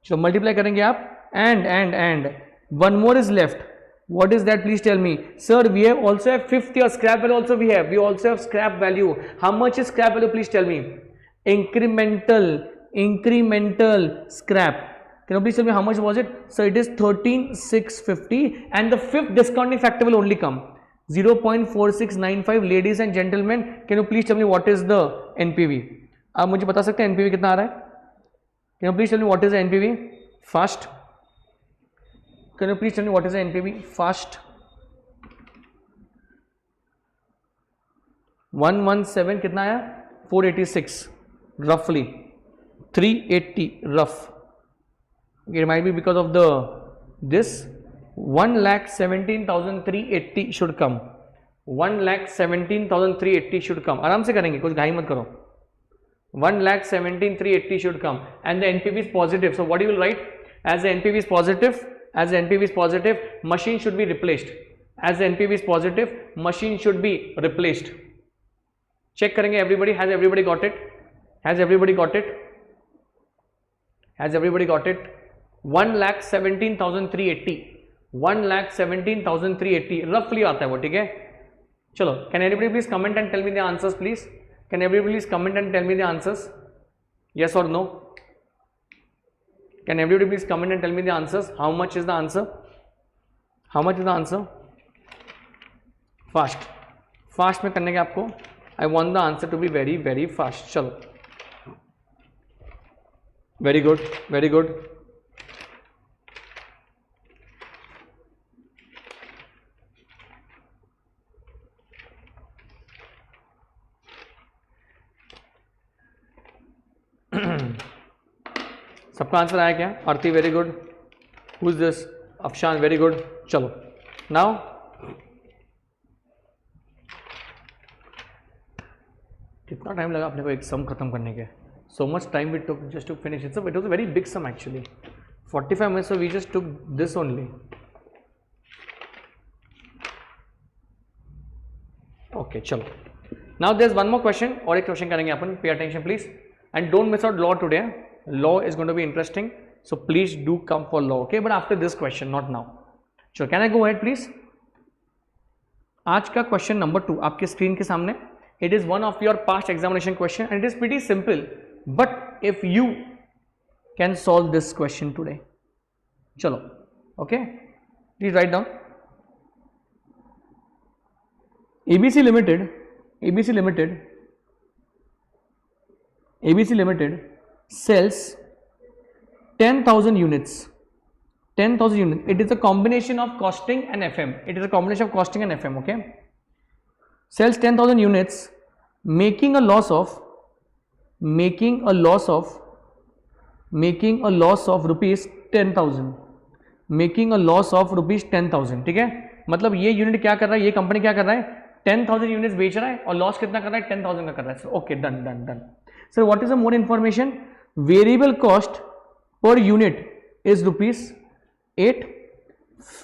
Speaker 1: So multiply करेंगे आप and one more is left. What is that? Please tell me. Sir, we have also have fifth year scrap value also we have. We also have scrap value. How much is scrap value? Please tell me. Incremental scrap. Can you please tell me how much was it? So it is 13,650 and the fifth discounting factor will only come 0.4695. Ladies and gentlemen, can you please tell me what is the NPV? आप मुझे बता सकते हैं NPV कितना आ रहा है? Can you please tell me what is the NPV? Fast. Can you please tell me what is the NPV? Fast. 117 कितना आया? 486 roughly. 380 rough. It might be because of the this 1,17,380 should come. 1,17,380 should come. आराम से करेंगे, कुछ घाई मत करो. 1,17,380 should come, and the NPV is positive. So what you will write? As the NPV is positive, machine should be replaced. As the NPV is positive, machine should be replaced. Check करेंगे everybody. Has everybody got it? Has everybody got it? 1,17,380. 1,17,380 रफली आता है वो, ठीक है. चलो, can everybody please comment and tell me the answers, please? Can everybody please comment and tell me the answers? Yes or no? Can everybody please comment and tell me the answers? How much is the answer? How much is the answer? Fast में करने के आपको. I want the answer to be very very fast. चलो. Very good. सबका answer आया क्या? Aarti very good. Who is this? Afshan very good. चलो now कितना टाइम लगा अपने को एक सम खत्म करने के? So much time we took just to finish it. So it was a very big sum actually. 45 minutes, so we just took this only. Okay, chalo. Now there's one more question. और एक question करेंगे अपन. Pay attention please and don't miss out law today. Law is going to be interesting. So please do come for law. Okay, but after this question, not now. So can I go ahead please? आज का question number 2 आपके screen के सामने. It is one of your past examination question and it is pretty simple. But if you can solve this question today, chalo, okay, please write down. ABC Limited sells 10,000 units. 10,000 units. It is a combination of costing and FM. Okay. Sells 10,000 units, making a loss of rupees 10,000. ठीक है, मतलब ये unit क्या कर रहा है, ये company क्या कर रहा है, 10,000 यूनिट्स बेच रहा है और लॉस कितना कर रहा है, 10,000 का कर रहा है. Okay, done. Sir what is the more information? Variable cost per unit is rupees 8.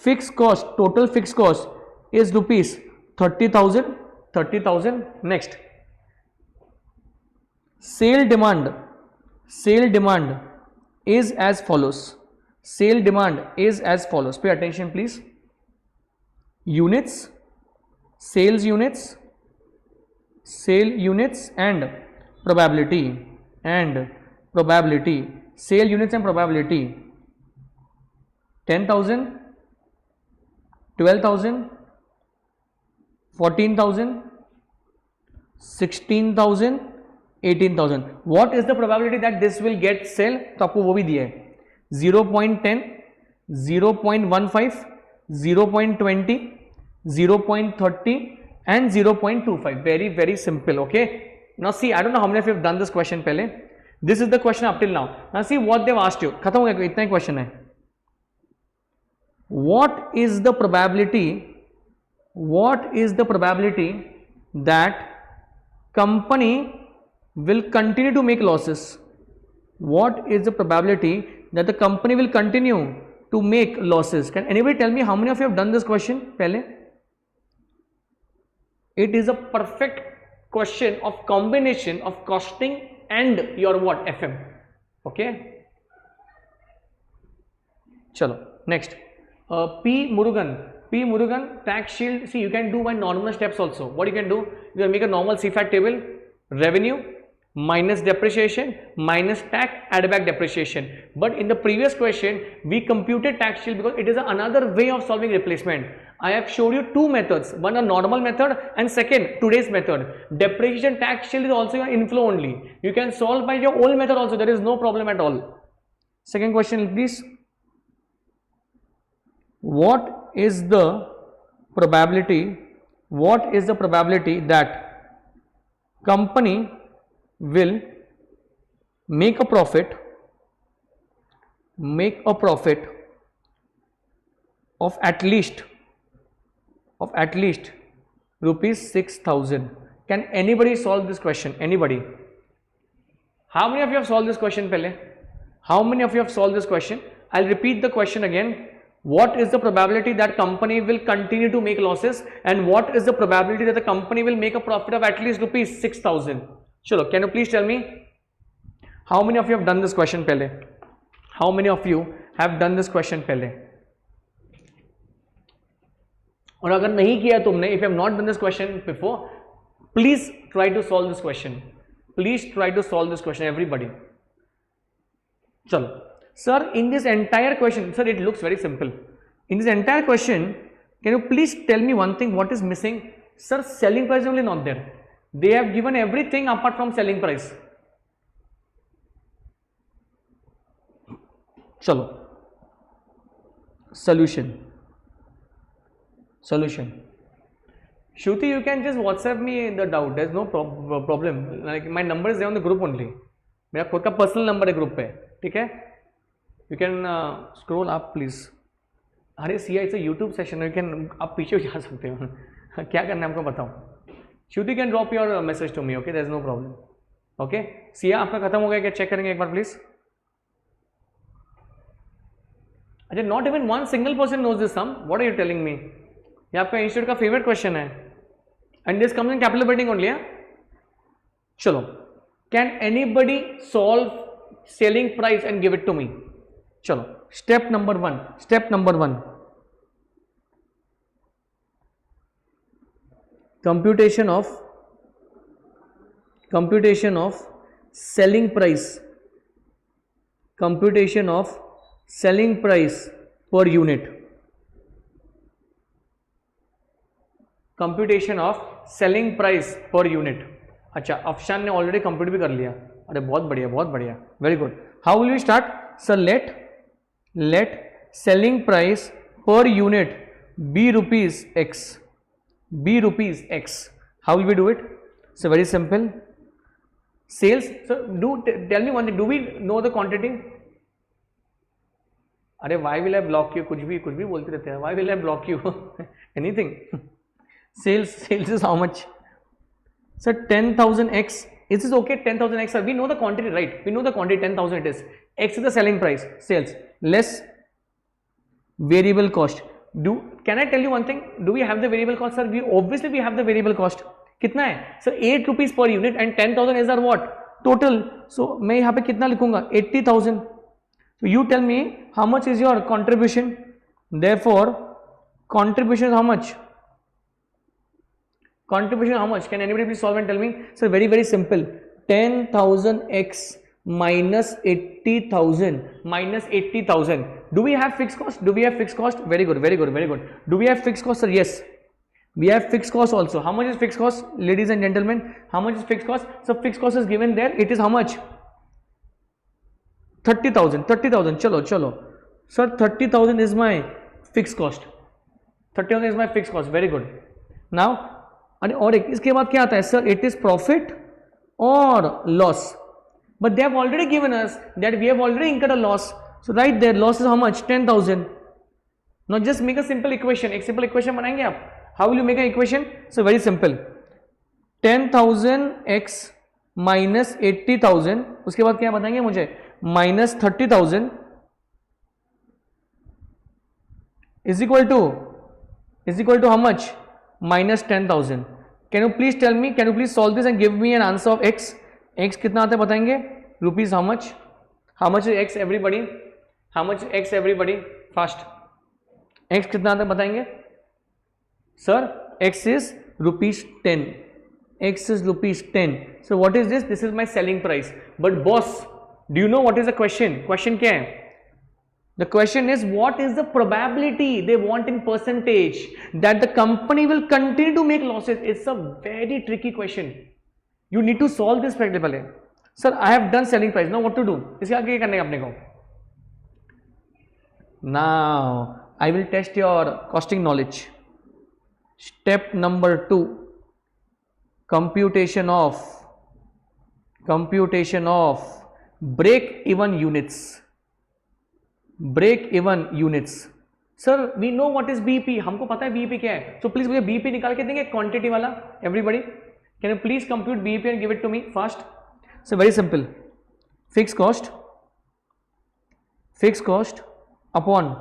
Speaker 1: Fix cost, total fix cost is rupees 30,000. Next, sale demand is as follows. Pay attention please. Sale units and probability. Sale units and probability. 10,000, 12,000, 14,000, 16,000, 18,000. What is the probability that this will get sell? तो आपको वो भी दिया है 0.10, 0.15, 0.20, 0.30 and 0.25. very very simple. Okay, now see, I don't know how many of you have done this question पहले. This is the question up till now. Now see what they've asked you. खत्म हो गया, इतना ही question है. What is the probability that company will continue to make losses? What is the probability that the company will continue to make losses? Can anybody tell me how many of you have done this question pehle? It is a perfect question of combination of costing and your what, FM. Okay, chalo next. P Murugan, tax shield. See, you can do by normal steps also. What you can do, you can make a normal CFAT table. Revenue minus depreciation minus tax, add back depreciation. But in the previous question we computed tax shield because it is another way of solving replacement. I have showed you two methods, one a normal method and second today's method. Depreciation tax shield is also your inflow only. You can solve by your old method also, there is no problem at all. Second question please. What is the probability that company will make a profit of at least rupees 6,000? Can anybody solve this question? Anybody? How many of you have solved this question पहले? How many of you have solved this question? I'll repeat the question again. What is the probability that company will continue to make losses, and what is the probability that the company will make a profit of at least rupees 6,000? Chalo, can you please tell me how many of you have done this question pehle? How many of you have done this question pehle? और अगर नहीं किया तुमने, if you have not done this question before, please try to solve this question. Please try to solve this question, everybody. Chalo. Sir, in this entire question, sir, it looks very simple. In this entire question, can you please tell me one thing, what is missing? Sir, selling price is only not there. They have given everything apart from selling price. Chalo. Solution. Shruti, you can just WhatsApp me the doubt. There's no problem. Like my number is there on the group only. मेरा खुद का personal number है group पे, ठीक है? You can scroll up please. अरे Siya it's a YouTube session, you can, आप पीछे जा सकते हो. क्या करना है हमको बताओ. Shruti can drop your message to me, okay, there is no problem. Okay Siya, आपका खत्म हो गया क्या? चेक करेंगे एक बार प्लीज. अच्छा, not even one single person knows this sum. What are you telling me? ये आपका इंस्टीट्यूट का फेवरेट क्वेश्चन है, and this comes in capital building only. चलो, can anybody solve selling price and give it to me? चलो, step number one. Computation of selling price per unit. Computation of selling price per unit. अच्छा, अफशान ने already compute भी कर लिया. अरे बहुत बढ़िया, very good. How will we start? Sir, let selling price per unit be rupees x. How will we do it? So very simple. Sales. So tell me one thing. Do we know the quantity? अरे why will I block you? कुछ भी बोलते रहते हैं. Why will I block you? Anything. Sales is how much? Sir, 10,000 x. Is this okay? 10,000 x. Sir, we know the quantity, right? We know the quantity, 10,000 it is. X is the selling price, sales, less variable cost. Can I tell you one thing? Do we have the variable cost, sir? Obviously we have the variable cost. कितना है? Sir, 8 rupees per unit and 10,000 is our what? Total. So मैं यहाँ पे कितना लिखूँगा? 80,000. So you tell me how much is your contribution? Therefore, contribution is how much? Can anybody please solve and tell me? Sir, very, very simple. 10,000 x minus 80,000. Do we have fixed cost? Very good. Do we have fixed cost, sir? Yes, we have fixed cost also. How much is fixed cost, ladies and gentlemen? How much is fixed cost? So fixed cost is given there. It is how much? 30,000. Chalo. Sir, 30,000 is my fixed cost. Very good. Now, और इसके बाद क्या आता है? Sir, it is profit or loss. But they have already given us that we have already incurred a loss. So right there, loss is how much? 10,000. Now just make a simple equation. एक simple equation बनाएंगे आप. How will you make an equation? So very simple. 10,000 x minus 80,000. उसके बाद क्या बताएंगे मुझे? Minus 30,000 is equal to how much? Minus 10,000. Can you please tell me? Can you please solve this and give me an answer of x? x कितना आता है बताएंगे? Rupees how much? How much is x, everybody? Fast. x कितना आता है बताएंगे? Sir, x is rupees 10. So what is this? This is my selling price. But boss, do you know what is the question? Question क्या है? The question is, what is the probability they want in percentage that the company will continue to make losses? It's a very tricky question. You need to solve this पहले पहले. Sir, I have done selling price. Now what to do? इसके आगे क्या करने का अपने को? Now I will test your costing knowledge. Step number 2. Computation of break-even units. Sir, we know what is BEP. हमको पता है BEP क्या है. So please मुझे BEP निकाल के देंगे quantity वाला. Everybody, can you please compute BEP and give it to me fast? So very simple. Fix cost upon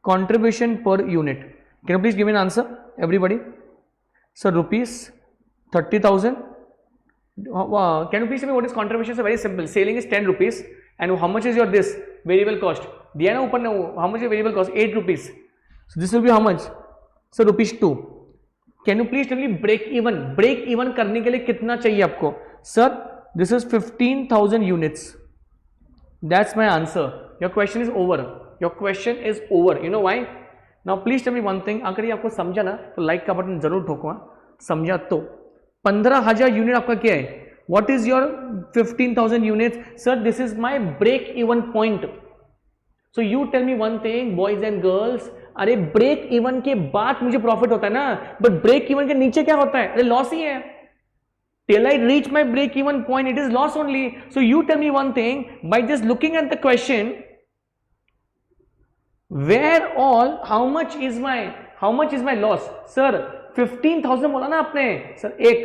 Speaker 1: contribution per unit. Can you please give me an answer, everybody? So rupees 30,000. Can you please tell me what is contribution? So very simple. Selling is 10 rupees, and how much is your this variable cost? दिया ना ऊपर ना, how much is variable cost? 8 rupees. So this will be how much? So rupees 2. Can you please tell me break even? Break even करने के लिए कितना चाहिए आपको? Sir, this is 15,000 units. That's my answer. Your question is over. Your question is over. You know why? Now please tell me one thing. अगर ये आपको समझा ना तो लाइक का बटन जरूर ठोको. समझा तो 15,000 यूनिट आपका क्या है? What is your 15,000 units? Sir, this is my break even point. So you tell me one thing, boys and girls. अरे ब्रेक इवन के बाद मुझे प्रॉफिट होता है ना, बट ब्रेक इवन के नीचे क्या होता है? अरे लॉस ही है. Till I reach my break even point, it is loss only. So you tell me one thing, by just looking at the question, where all, how much is my loss? Sir, 15,000 बोला ना आपने. Sir, 1,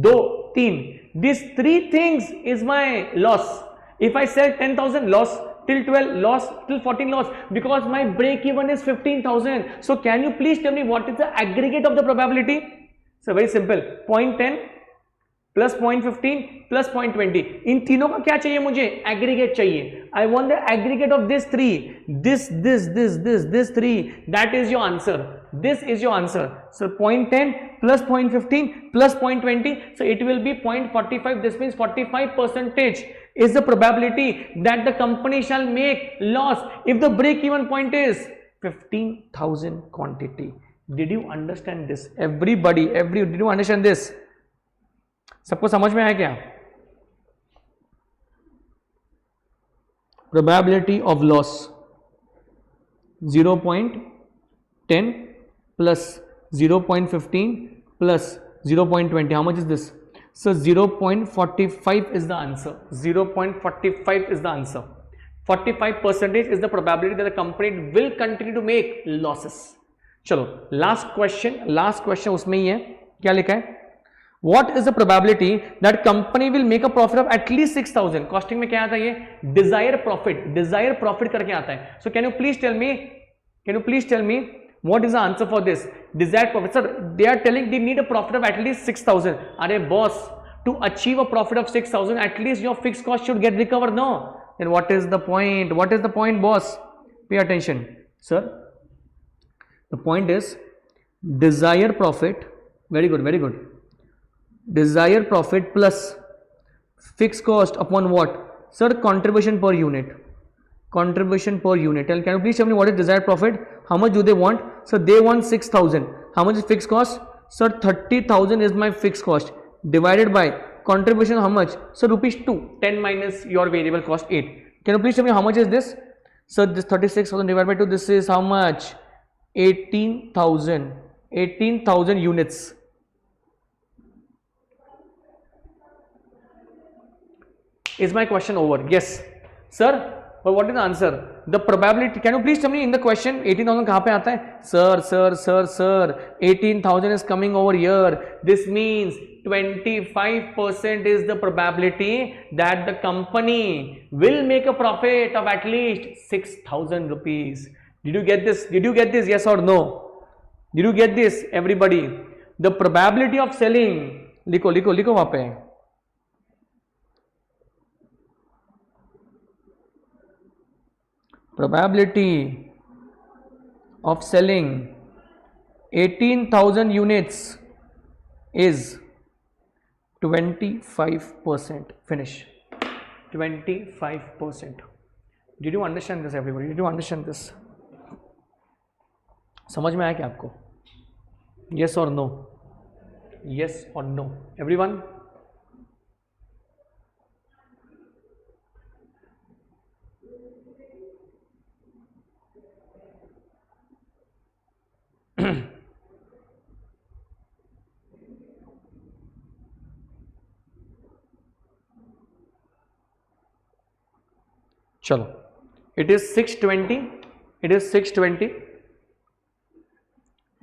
Speaker 1: 2, 3. These 3 things is my loss. If I sell 10,000, loss. Till 12, loss. Till 14, loss. Because my break even is 15,000. So can you please tell me what is the aggregate of the probability? So very simple. 0.10 plus 0.15 plus 0.20. इन तीनों का क्या चाहिए मुझे? Aggregate चाहिए. I want the aggregate of this 3. This 3. That is your answer. This is your answer. So 0.10 plus 0.15 plus 0.20. So it will be 0.45. This means 45% is the probability that the company shall make loss if the break-even point is 15,000 quantity. Did you understand this? Everybody, did you understand this? सबको समझ में आया क्या? Probability of loss 0.10 plus 0.15 plus 0.20. How much is this? So 0.45 is the answer. 0.45 is the answer. 45% is the probability that the company will continue to make losses. चलो last question उसमें ही है. क्या लिखा है? What is the probability that company will make a profit of at least 6,000? Costing में क्या आता है ये? Desire profit करके आता है. So can you please tell me what is the answer for this? Desired profit. Sir, they are telling they need a profit of at least 6,000. अरे boss, to achieve a profit of 6,000, at least your fixed cost should get recovered. No. Then what is the point? What is the point, boss? Pay attention, sir. The point is desire profit. Very good. Desire profit plus fixed cost upon what? Sir, contribution per unit. And can you please tell me what is desired profit? How much do they want? So they want 6,000. How much is fixed cost? Sir, 30,000 is my fixed cost. Divided by contribution, how much? So rupees 2. 10 minus your variable cost 8. Can you please tell me how much is this? So this 36,000 divided by 2, this is how much? 18,000. 18,000 units. Is my question over? Yes. Sir, but what is the answer? The probability, can you please tell me in the question 18,000 कहाँ पे आता है? Sir, 18,000 is coming over here. This means 25% is the probability that the company will make a profit of at least 6,000 rupees. Did you get this? Yes or no? Did you get this, everybody? The probability of selling, लिखो वहाँ पे. Probability of selling 18,000 units is 25%. Finish. 25%. Did you understand this, everybody? Did you understand this? समझ में आया क्या आपको? Yes or no? Yes or no? Everyone? चलो, it is 6:20.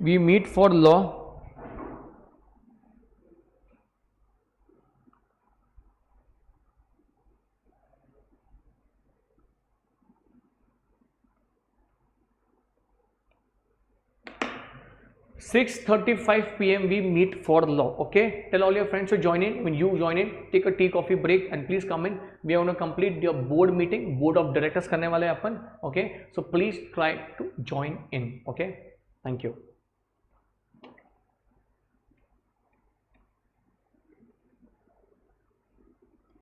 Speaker 1: We meet for law. 6:35 p.m. we meet for law. Okay, tell all your friends to join in. When you join in, take a tea coffee break and please come in. We are going to complete your board meeting, board of directors करने वाले अपन. Okay, so please try to join in. Okay, thank you.